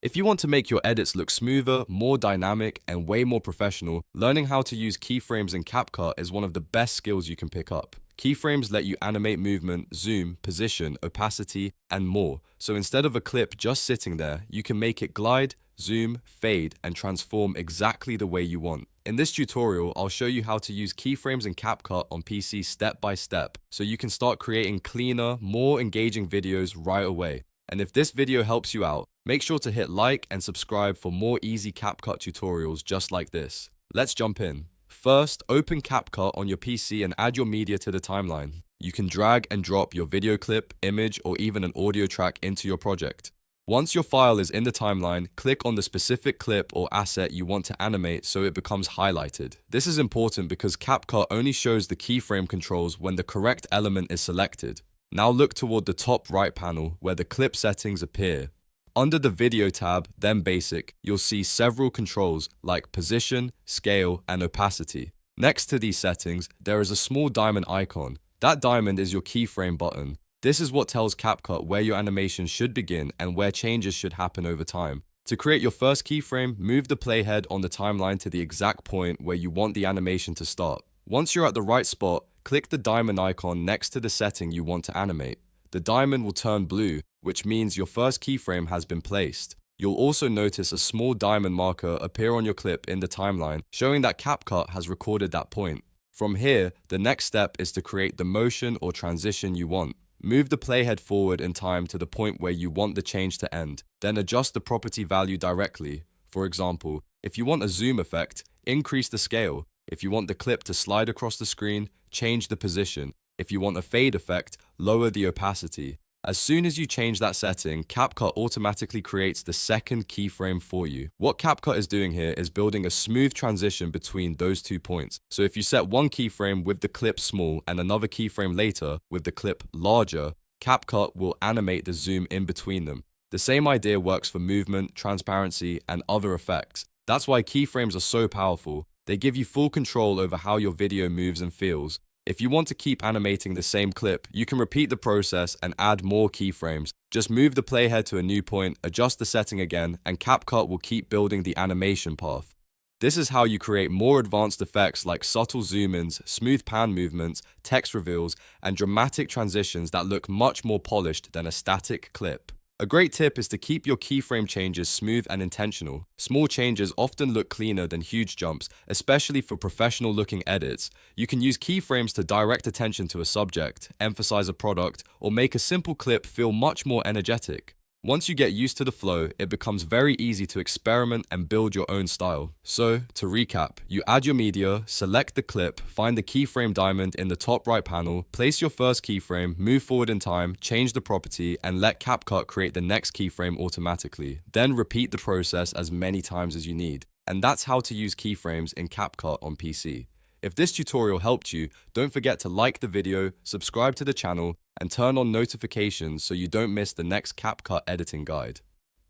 If you want to make your edits look smoother, more dynamic, and way more professional, learning how to use keyframes in CapCut is one of the best skills you can pick up. Keyframes let you animate movement, zoom, position, opacity, and more. So instead of a clip just sitting there, you can make it glide, zoom, fade, and transform exactly the way you want. In this tutorial, I'll show you how to use keyframes in CapCut on PC step by step, so you can start creating cleaner, more engaging videos right away. And if this video helps you out, make sure to hit like and subscribe for more easy CapCut tutorials just like this. Let's jump in. First, open CapCut on your PC and add your media to the timeline. You can drag and drop your video clip, image, or even an audio track into your project. Once your file is in the timeline, click on the specific clip or asset you want to animate so it becomes highlighted. This is important because CapCut only shows the keyframe controls when the correct element is selected. Now look toward the top right panel where the clip settings appear. Under the Video tab, then Basic, you'll see several controls like Position, Scale, and Opacity. Next to these settings, there is a small diamond icon. That diamond is your keyframe button. This is what tells CapCut where your animation should begin and where changes should happen over time. To create your first keyframe, move the playhead on the timeline to the exact point where you want the animation to start. Once you're at the right spot, click the diamond icon next to the setting you want to animate. The diamond will turn blue, which means your first keyframe has been placed. You'll also notice a small diamond marker appear on your clip in the timeline, showing that CapCut has recorded that point. From here, the next step is to create the motion or transition you want. Move the playhead forward in time to the point where you want the change to end, then adjust the property value directly. For example, if you want a zoom effect, increase the scale. If you want the clip to slide across the screen, change the position. If you want a fade effect, lower the opacity. As soon as you change that setting, CapCut automatically creates the second keyframe for you. What CapCut is doing here is building a smooth transition between those 2 points. So if you set one keyframe with the clip small and another keyframe later with the clip larger, CapCut will animate the zoom in between them. The same idea works for movement, transparency, and other effects. That's why keyframes are so powerful. They give you full control over how your video moves and feels. If you want to keep animating the same clip, you can repeat the process and add more keyframes. Just move the playhead to a new point, adjust the setting again, and CapCut will keep building the animation path. This is how you create more advanced effects like subtle zoom-ins, smooth pan movements, text reveals, and dramatic transitions that look much more polished than a static clip. A great tip is to keep your keyframe changes smooth and intentional. Small changes often look cleaner than huge jumps, especially for professional-looking edits. You can use keyframes to direct attention to a subject, emphasize a product, or make a simple clip feel much more energetic. Once you get used to the flow, it becomes very easy to experiment and build your own style. So, to recap, you add your media, select the clip, find the keyframe diamond in the top right panel, place your first keyframe, move forward in time, change the property, and let CapCut create the next keyframe automatically. Then repeat the process as many times as you need. And that's how to use keyframes in CapCut on PC. If this tutorial helped you, don't forget to like the video, subscribe to the channel, and turn on notifications so you don't miss the next CapCut editing guide.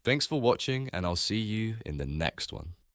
Thanks for watching, and I'll see you in the next one.